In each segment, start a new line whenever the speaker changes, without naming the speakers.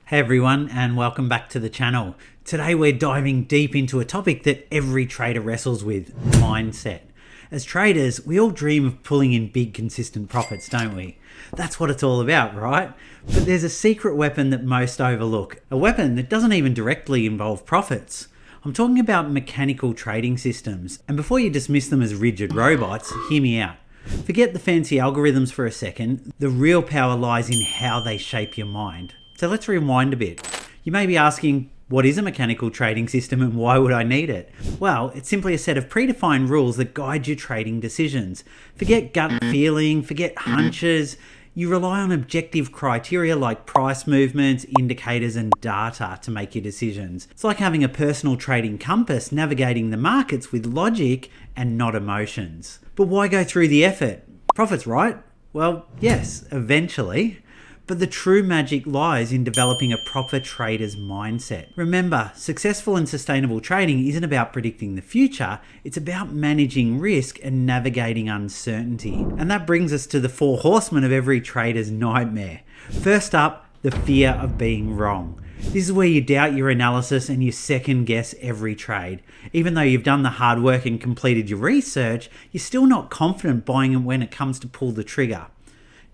Hey everyone, and welcome back to the channel. Today we're diving deep into a topic that every trader wrestles with: mindset. As traders, we all dream of pulling in big consistent profits, don't we? That's what it's all about, right? But there's a secret weapon that most overlook, a weapon that doesn't even directly involve profits. I'm talking about mechanical trading systems, and before you dismiss them as rigid robots, hear me out. Forget the fancy algorithms for a second. The real power lies in how they shape your mind. So let's rewind a bit. You may be asking, what is a mechanical trading system and why would I need it? Well, it's simply a set of predefined rules that guide your trading decisions. Forget gut feeling, forget hunches. You rely on objective criteria like price movements, indicators, and data to make your decisions. It's like having a personal trading compass navigating the markets with logic and not emotions. But why go through the effort? Profits, right? Well, yes, eventually. But the true magic lies in developing a proper trader's mindset. Remember, successful and sustainable trading isn't about predicting the future, it's about managing risk and navigating uncertainty. And that brings us to the four horsemen of every trader's nightmare. First up, the fear of being wrong. This is where you doubt your analysis and you second guess every trade. Even though you've done the hard work and completed your research, you're still not confident buying it when it comes to pull the trigger.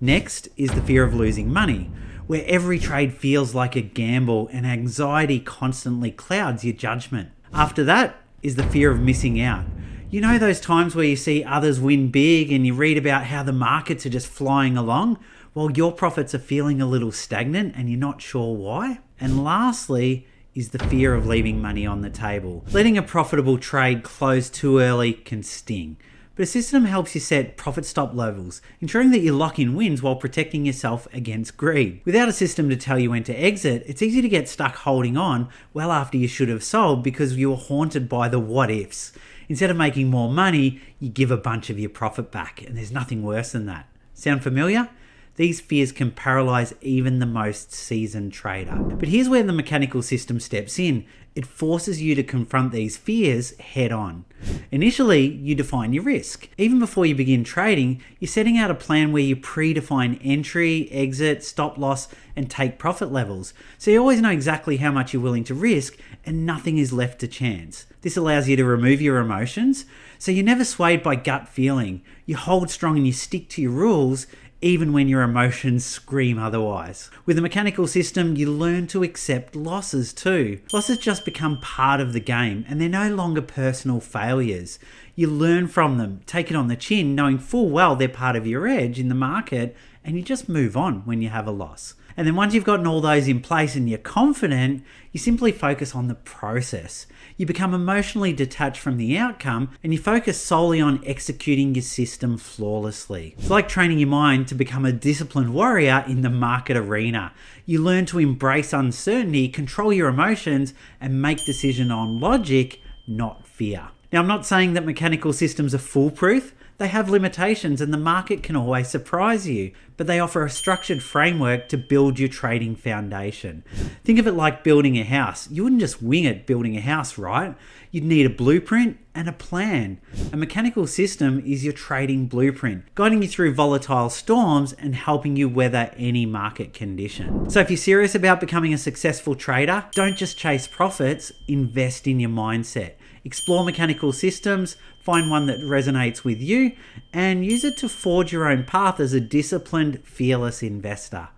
Next is the fear of losing money, where every trade feels like a gamble and anxiety constantly clouds your judgment. After that is the fear of missing out. You know those times where you see others win big and you read about how the markets are just flying along while your profits are feeling a little stagnant and you're not sure why? And lastly is the fear of leaving money on the table. Letting a profitable trade close too early can sting. But a system helps you set profit stop levels, ensuring that you lock in wins while protecting yourself against greed. Without a system to tell you when to exit, it's easy to get stuck holding on well after you should have sold because you were haunted by the what ifs. Instead of making more money, you give a bunch of your profit back, and there's nothing worse than that. Sound familiar? These fears can paralyze even the most seasoned trader. But here's where the mechanical system steps in. It forces you to confront these fears head on. Initially, you define your risk. Even before you begin trading, you're setting out a plan where you predefine entry, exit, stop loss, and take profit levels. So you always know exactly how much you're willing to risk and nothing is left to chance. This allows you to remove your emotions, so you're never swayed by gut feeling. You hold strong and you stick to your rules even when your emotions scream otherwise. With a mechanical system, you learn to accept losses too. Losses just become part of the game and they're no longer personal failures. You learn from them, take it on the chin, knowing full well they're part of your edge in the market, and you just move on when you have a loss. And then once you've gotten all those in place and you're confident, you simply focus on the process. You become emotionally detached from the outcome and you focus solely on executing your system flawlessly. It's like training your mind to become a disciplined warrior in the market arena. You learn to embrace uncertainty, control your emotions, and make decisions on logic, not fear. Now, I'm not saying that mechanical systems are foolproof. They have limitations and the market can always surprise you, but they offer a structured framework to build your trading foundation. Think of it like building a house. You wouldn't just wing it building a house, right? You'd need a blueprint and a plan. A mechanical system is your trading blueprint, guiding you through volatile storms and helping you weather any market condition. So if you're serious about becoming a successful trader, don't just chase profits, invest in your mindset. Explore mechanical systems, find one that resonates with you, and use it to forge your own path as a disciplined, fearless investor.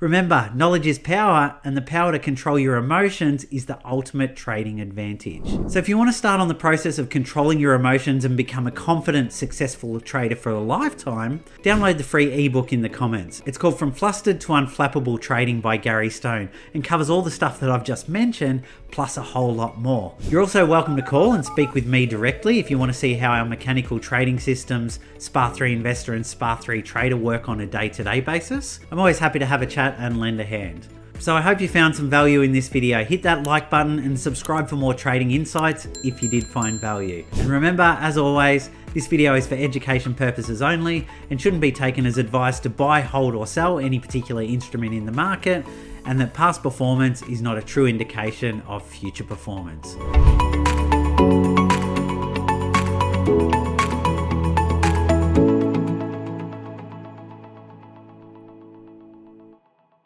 Remember, knowledge is power, and the power to control your emotions is the ultimate trading advantage. So if you want to start on the process of controlling your emotions and become a confident, successful trader for a lifetime, download the free ebook in the comments. It's called From Flustered to Unflappable Trading by Gary Stone and covers all the stuff that I've just mentioned, plus a whole lot more. You're also welcome to call and speak with me directly if you want to see how our mechanical trading systems, SPA3 Investor and SPA3 Trader work on a day-to-day basis. I'm always happy to have a chat and lend a hand. So I hope you found some value in this video. Hit that like button and subscribe for more trading insights if you did find value. And remember, as always, this video is for education purposes only and shouldn't be taken as advice to buy, hold or sell any particular instrument in the market, and that past performance is not a true indication of future performance.